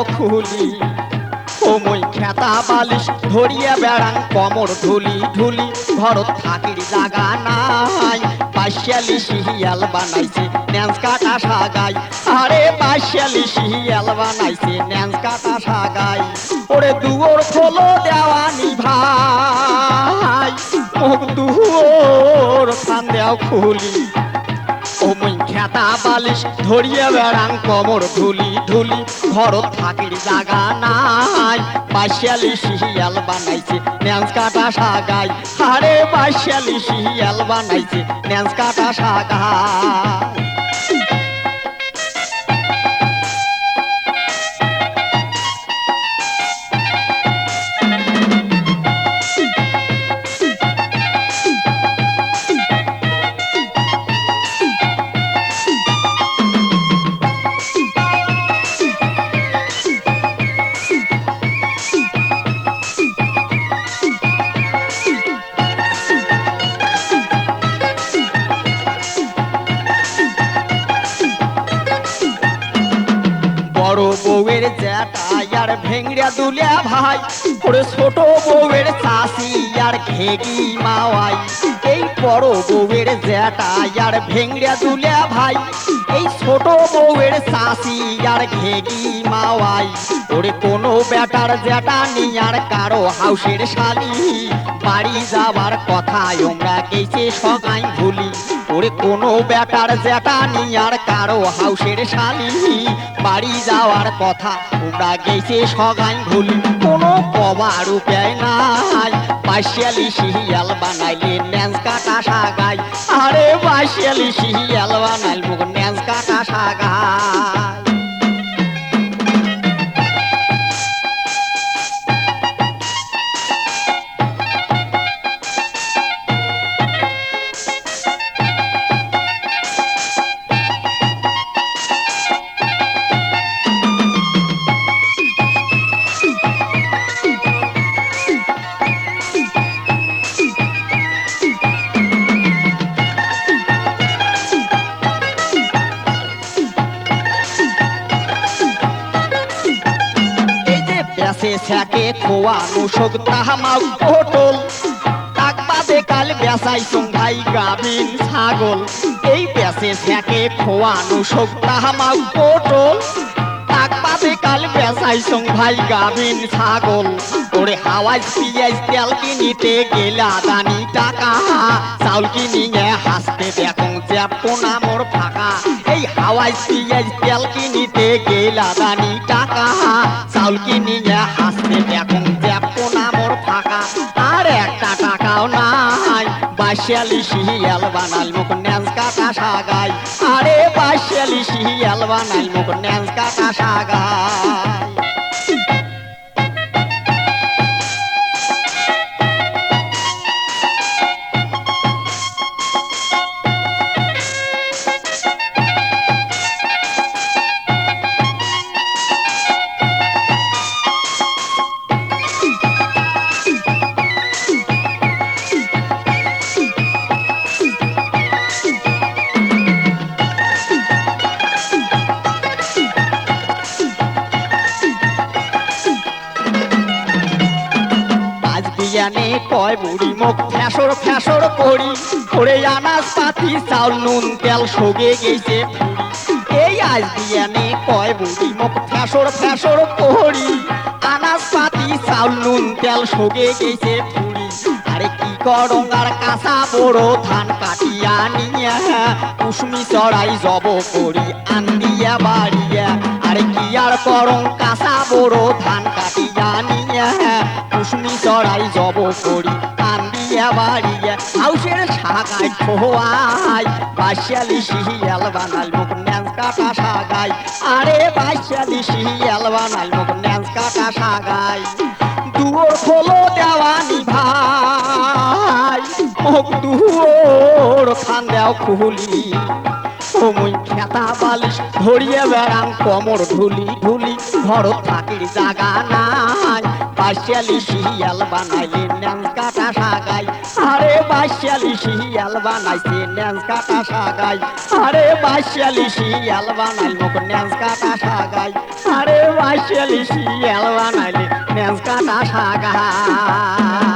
খুলি ও মই খেতা বালিশ ধরিয়া বেড়াং কমর ঢুলি ঢুলি ঘরত থাকির জাগা নাই পাশালি শিয়াল বানাইছে ন্যান্স কাটা সাগাই আরে পাশালি শিয়াল বানাইছে ন্যান্স কাটা সাগাই ওরে দুয়োর খোলো দেওয়ানি ভাই মুখ দুয়োর খান দেও খুলি ও মই খেতা বালিশ ধরিয়া বেড়াং কমর ঢুলি ঢুলি ঘরত থাকির জাগা নাই পাশালি শিয়াল বানাইছে ন্যান্স কাটা সাগাই আরে পাশালি শিয়াল বানাইছে ন্যান্স কাটা সাগাই বড় বউয়ের জ্যাঠা আর ভেংড়া দুলিয়া ভাই ওরে ছোট বউয়ের চাষি আর ঘেগি মাওয়াই এই বড় বউয়ের জ্যাঠা আর ভেংড়া দুলিয়া ভাই এই ছোট বউয়ের চাষি আর ঘেগি মাওয়াই ওরে কোনো বেটার জ্যাঠা নিয়ার কারো হাউসের শালি বাড়ি যাবার কথা আমরা গেছে সগাই ভুলি ওরে কোনো বেটার জ্যাঠা নিয়ার কারো হাউসের শালি বাড়ি যাওয়ার কথা তোমরা গেছে সগাই ভুলি কোনো কবার উপায় নাই পাশালি শিয়াল বানাইলে ন্যান্স কাটা সাগাই আরে পাশালি শিয়াল বানাইল মুখ ন্যান্স কাটা সাগাই থাকে খোয়ানো শোক তাহামাও পটল তাকবাদে কাল বেসাই ভাই গাবিন ছাগল এই বেসে থাকে খোয়ানো শোক তাহামাও পটল তাকবাদে কাল বেসাই ভাই গাবিন ছাগল ওরে হাওয়াজ পিঁয়াজ তেল কিনিতে গেলা দানি টাকা চাউল কিনিয়ে হাসতে দেখো জ্যাপো নামর ফাঁকা এই হাওয়াজ পিঁয়াজ তেল কিনিতে গেলা দানি টাকা চাউল কিনিয়ে হাসতে দেখো জ্যাপো নামর ফাঁকা আর একটা টাকাও নাই পাশালি শিয়াল বানাইল মুখ ন্যান্স কাটা সাগাই আরে পাশালি শিয়াল বানাইল মুখ ন্যান্স কাটা সাগাই জানে কয় বুড়ি মুখ ফ্যাসর ফ্যাসর করি করে আনাজ পাতি চাউল নুন তেল সগে গেছে এই আজ দিয়ানে কয় বুড়ি মুখ ফ্যাসর ফ্যাসর করি আনাজ পাতি চাউল নুন তেল সগে গেছে ফুড়ি আরে কি করং আর কাঁচা বড় ধান কাটিয়া নিয়া কুসুমি চড়াই জব করি আন্দিয়া বাড়িয়া আরে কি আর করং কাঁচা বড় ধান কাটিয়া নিয়া কুসুমি চড়াই জব করি আন্দিয়া বাড়িয়া হাউসের সাগাই খোয়াই পাশালি শিয়াল বানাইল মুখ ন্যান্স কাটা সাগাই আরে পাশালি শিয়াল বানাইল মুখ ন্যান্স কাটা সাগাই দুয়োর খোলো দেওয়ানি ভাই মুখ দুয়োর খান দেও খুলি ও মই খেতা বালিশ ধরিয়া বেড়াং কমর ঢুলি ঢুলি ঘর থাকির জাগা নাই পাশালি শিয়াল বানাইলে ন্যান্স কাটা কাটা সাগাই আরে বাইশালি শিয়াল বানাইছে ন্যাজ কাটা সাগাই আরে বাইশালি শিয়াল বানাইল মুখ ন্যাজ কাটা সাগাই আরে বাইশালি শিয়াল বানাইলে ন্যাজ কাটা সাগাই